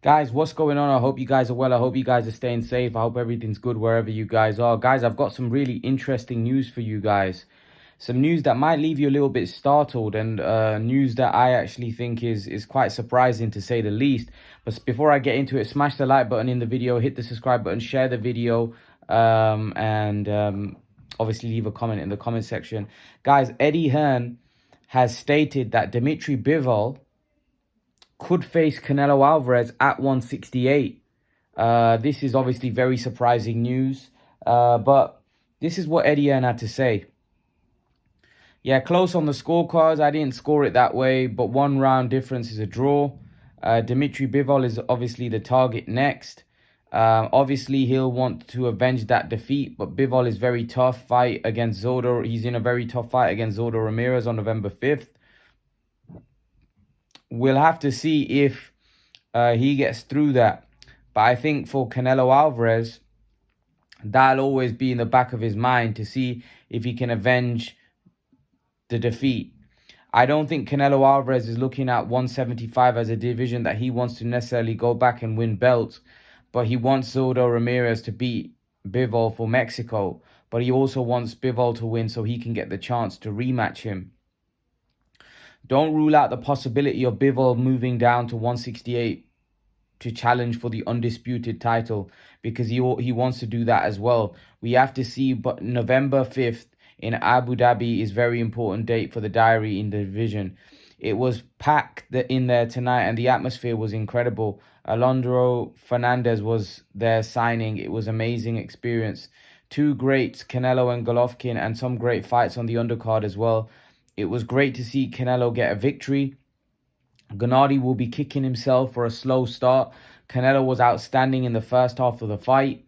Guys, what's going on? I hope you guys are well. I hope you guys are staying safe. I hope everything's good wherever you guys are. Guys, I've got some really interesting news for you guys. Some news that might leave you a little bit startled and news that I actually think is quite surprising to say the least. But before I get into it, smash the like button in the video, hit the subscribe button, share the video, and obviously leave a comment in the comment section. Guys, Eddie Hearn has stated that Dmitry Bivol could face Canelo Alvarez at 168. This is obviously very surprising news, but this is what Eddie Hearn had to say. Yeah, close on the scorecards. I didn't score it that way, but 1 round difference is a draw. Dmitry Bivol is obviously the target next. Obviously, he'll want to avenge that defeat, but Bivol is very tough fight against Zodo. He's in a very tough fight against Zodo Ramirez on November 5th. We'll have to see if he gets through that. But I think for Canelo Alvarez, that'll always be in the back of his mind to see if he can avenge the defeat. I don't think Canelo Alvarez is looking at 175 as a division that he wants to necessarily go back and win belts. But he wants Zodo Ramirez to beat Bivol for Mexico. But he also wants Bivol to win so he can get the chance to rematch him. Don't rule out the possibility of Bivol moving down to 168 to challenge for the undisputed title, because he wants to do that as well. We have to see, but November 5th in Abu Dhabi is a very important date for the diary in the division. It was packed in there tonight and the atmosphere was incredible. Alondro Fernandez was there signing. It was an amazing experience. Two greats, Canelo and Golovkin, and some great fights on the undercard as well. It was great to see Canelo get a victory. Gennady will be kicking himself for a slow start. Canelo was outstanding in the first half of the fight.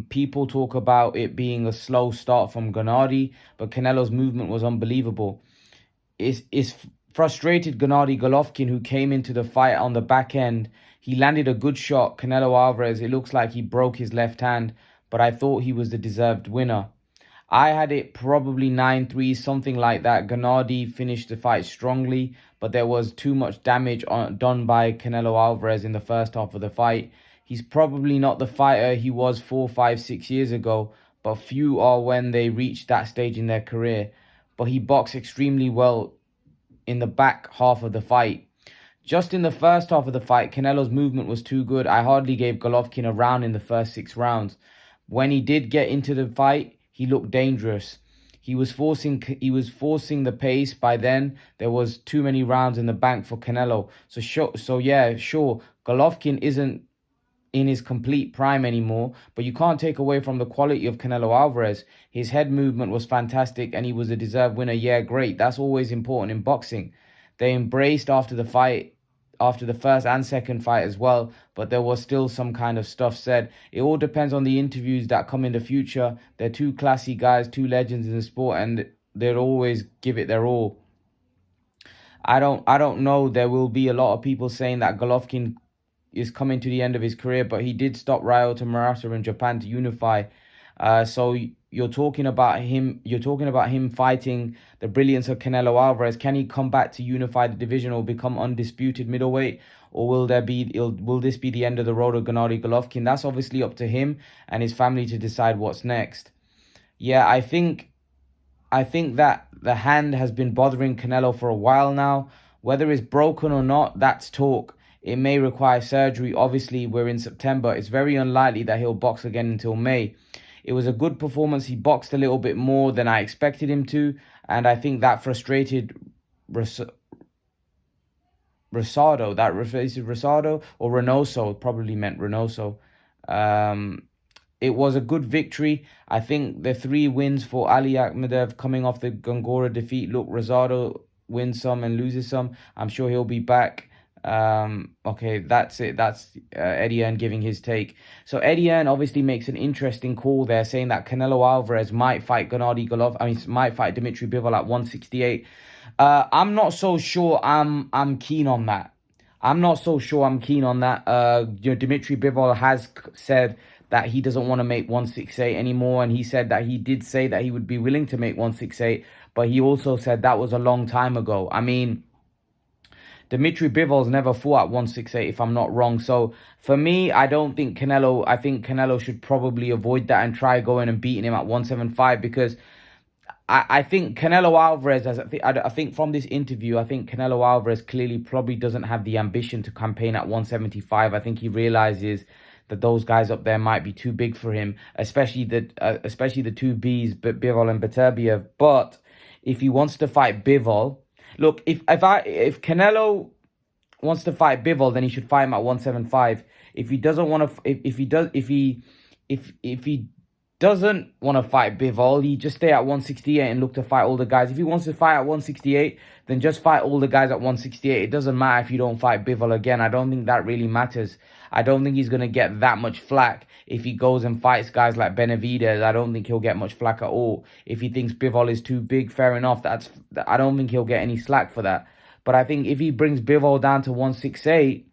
People talk about it being a slow start from Gennady, but Canelo's movement was unbelievable. It's frustrated Gennady Golovkin, who came into the fight on the back end. He landed a good shot. Canelo Alvarez, it looks like he broke his left hand, but I thought he was the deserved winner. I had it probably 9-3, something like that. Gennady finished the fight strongly, but there was too much damage done by Canelo Alvarez in the first half of the fight. He's probably not the fighter he was 4, 5, 6 years ago, but few are when they reach that stage in their career. But he boxed extremely well in the back half of the fight. Just in the first half of the fight, Canelo's movement was too good. I hardly gave Golovkin a round in the first 6 rounds. When he did get into the fight, he looked dangerous. He was forcing the pace. By then, there was too many rounds in the bank for Canelo. So yeah, sure, Golovkin isn't in his complete prime anymore, but you can't take away from the quality of Canelo Alvarez. His head movement was fantastic and he was a deserved winner. Yeah, great. That's always important in boxing. They embraced after the fight, after the first and second fight as well, but there was still some kind of stuff said. It all depends on the interviews that come in the future. They're two classy guys, two legends in the sport, and they'll always give it their all. I don't know. There will be a lot of people saying that Golovkin is coming to the end of his career, but he did stop Ryota Murata in Japan to unify. So you're talking about him fighting the brilliance of Canelo Alvarez. Can he come back to unify the division or become undisputed middleweight? Or will this be the end of the road of Gennady Golovkin? That's obviously up to him and his family to decide what's next. Yeah, I think that the hand has been bothering Canelo for a while now. Whether it's broken or not, that's talk. It may require surgery. Obviously, we're in September. It's very unlikely that he'll box again until May. It was a good performance. He boxed a little bit more than I expected him to, and I think that frustrated Rosado. That refers to Rosado or Reynoso, probably meant Reynoso. It was a good victory. I think the 3 wins for Ali Akhmedov coming off the Gongora defeat. Look, Rosado wins some and loses some. I'm sure he'll be back. Okay, that's it. That's Eddie Hearn giving his take. So Eddie Hearn obviously makes an interesting call there, saying that Canelo Alvarez might fight might fight Dmitry Bivol at 168. I'm not so sure I'm keen on that. Dmitry Bivol has said that he doesn't want to make 168 anymore, and he said that he did say that he would be willing to make 168, but he also said that was a long time ago. I mean, Dmitry Bivol's never fought at 168, if I'm not wrong. So for me, I don't think Canelo. I think Canelo should probably avoid that and try going and beating him at 175 because I think Canelo Alvarez, I think from this interview, I think Canelo Alvarez clearly probably doesn't have the ambition to campaign at 175. I think he realizes that those guys up there might be too big for him, especially the two Bs, Bivol and Beterbiev. But if he wants to fight Bivol, look, if Canelo wants to fight Bivol, then he should fight him at 175. If he doesn't want to, if he doesn't want to fight Bivol, he just stay at 168 and look to fight all the guys. If he wants to fight at 168, then just fight all the guys at 168. It doesn't matter if you don't fight Bivol again. I don't think that really matters. I don't think he's going to get that much flack if he goes and fights guys like Benavidez. I don't think he'll get much flack at all. If he thinks Bivol is too big, fair enough. I don't think he'll get any slack for that. But I think if he brings Bivol down to 168,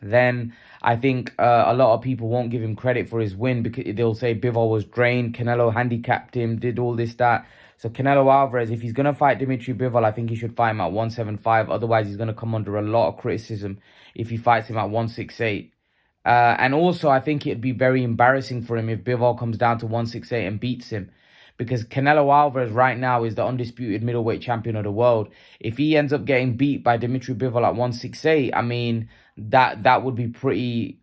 then I think a lot of people won't give him credit for his win because they'll say Bivol was drained, Canelo handicapped him, did all this, that. So Canelo Alvarez, if he's going to fight Dmitry Bivol, I think he should fight him at 175. Otherwise, he's going to come under a lot of criticism if he fights him at 168. And also, I think it'd be very embarrassing for him if Bivol comes down to 168 and beats him. Because Canelo Alvarez right now is the undisputed middleweight champion of the world. If he ends up getting beat by Dmitry Bivol at 168, I mean, that would be pretty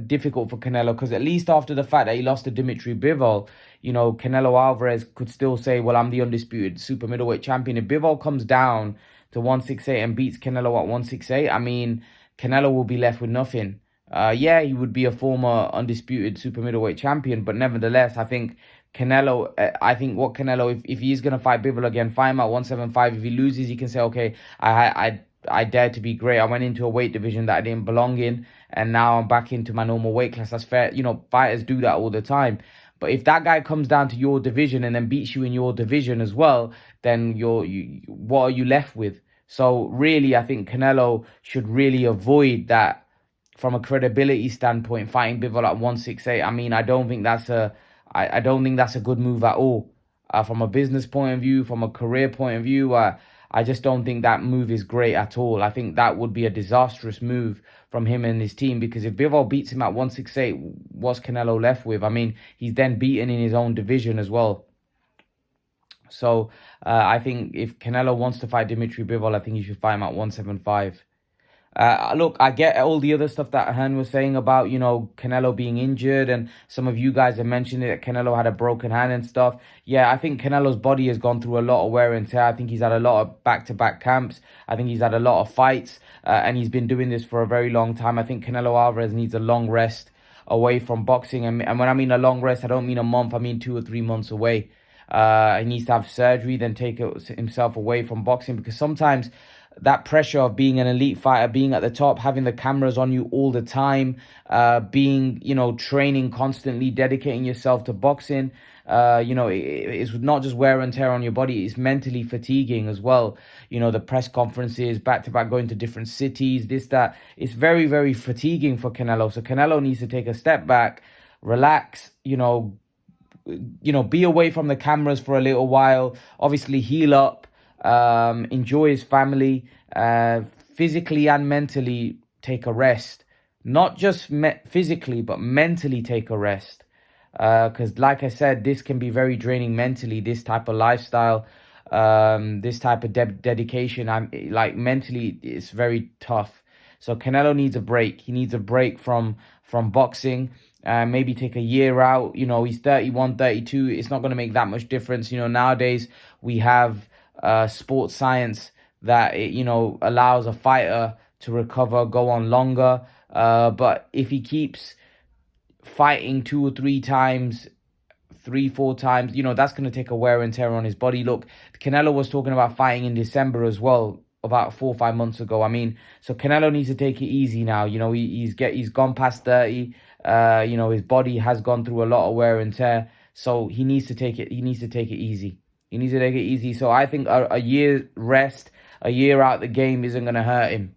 difficult for Canelo, because at least after the fact that he lost to Dmitry Bivol, you know, Canelo Alvarez could still say, well, I'm the undisputed super middleweight champion. If Bivol comes down to 168 and beats Canelo at 168, I mean, Canelo will be left with nothing. Yeah, he would be a former undisputed super middleweight champion, but nevertheless, I think Canelo, if he's going to fight Bivol again, fight him at 175. If he loses, he can say, okay, I dared to be great. I went into a weight division that I didn't belong in, and now I'm back into my normal weight class. That's fair. You know, fighters do that all the time. But if that guy comes down to your division and then beats you in your division as well, then what are you left with? So really, I think Canelo should really avoid that from a credibility standpoint, fighting Bivol at 168. I mean, I don't think that's a good move at all. From a business point of view, from a career point of view, I just don't think that move is great at all. I think that would be a disastrous move from him and his team, because if Bivol beats him at 168, what's Canelo left with? I mean, he's then beaten in his own division as well. So I think if Canelo wants to fight Dmitry Bivol, I think he should fight him at 175. Look, I get all the other stuff that Hearn was saying about, you know, Canelo being injured, and some of you guys have mentioned it, that Canelo had a broken hand and stuff. Yeah, I think Canelo's body has gone through a lot of wear and tear. I think he's had a lot of back-to-back camps. I think he's had a lot of fights, and he's been doing this for a very long time. I think Canelo Alvarez needs a long rest away from boxing. And when I mean a long rest, I don't mean a month. I mean 2 or 3 months away. He needs to have surgery, then take himself away from boxing, because sometimes that pressure of being an elite fighter, being at the top, having the cameras on you all the time, being, you know, training constantly, dedicating yourself to boxing, you know, it's not just wear and tear on your body, it's mentally fatiguing as well. You know, the press conferences, back-to-back, going to different cities, this, that. It's very, very fatiguing for Canelo. So Canelo needs to take a step back, relax, you know, be away from the cameras for a little while, obviously heal up, enjoy his family, physically and mentally take a rest. Not just physically, but mentally take a rest. Because like I said, this can be very draining mentally, this type of lifestyle, this type of dedication. Like mentally, it's very tough. So Canelo needs a break. He needs a break from boxing. Maybe take a year out. You know, he's 31, 32. It's not going to make that much difference. You know, nowadays we have sports science that, you know, allows a fighter to recover, go on longer. But if he keeps fighting 2 or 3 times, 3, 4 times, you know, that's going to take a wear and tear on his body. Look, Canelo was talking about fighting in December as well, about 4 or 5 months ago. I mean, so Canelo needs to take it easy now. You know, he's gone past 30. You know, his body has gone through a lot of wear and tear. So he needs to take it. He needs to take it easy. He needs to take it easy. So I think a year rest, a year out the game isn't going to hurt him.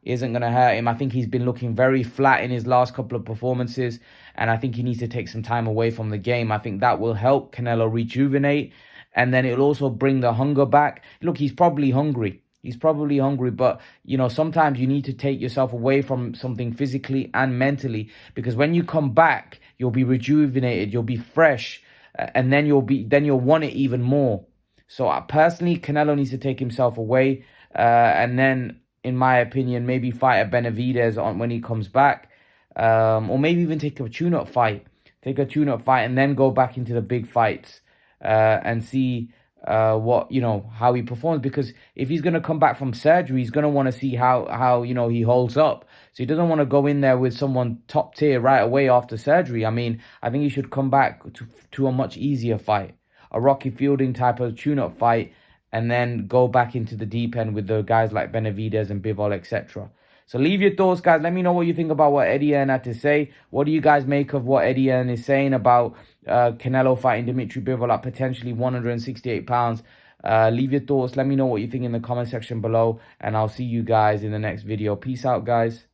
I think he's been looking very flat in his last couple of performances, and I think he needs to take some time away from the game. I think that will help Canelo rejuvenate and then it'll also bring the hunger back. Look, he's probably hungry. He's probably hungry, but sometimes you need to take yourself away from something physically and mentally, because when you come back, you'll be rejuvenated, you'll be fresh, and then you'll want it even more. So personally, Canelo needs to take himself away, and then, in my opinion, maybe fight a Benavidez on when he comes back, or maybe even take a tune-up fight. Take a tune-up fight and then go back into the big fights, and see how he performs. Because if he's going to come back from surgery, he's going to want to see how he holds up. So he doesn't want to go in there with someone top tier right away after surgery. I mean, I think he should come back to a much easier fight, a Rocky Fielding type of tune-up fight, and then go back into the deep end with the guys like Benavidez and Bivol, etc. So leave your thoughts, guys. Let me know what you think about what Eddie Hearn had to say. What do you guys make of what Eddie Hearn is saying about Canelo fighting Dmitry Bivol at potentially 168 pounds? Leave your thoughts. Let me know what you think in the comment section below, and I'll see you guys in the next video. Peace out, guys.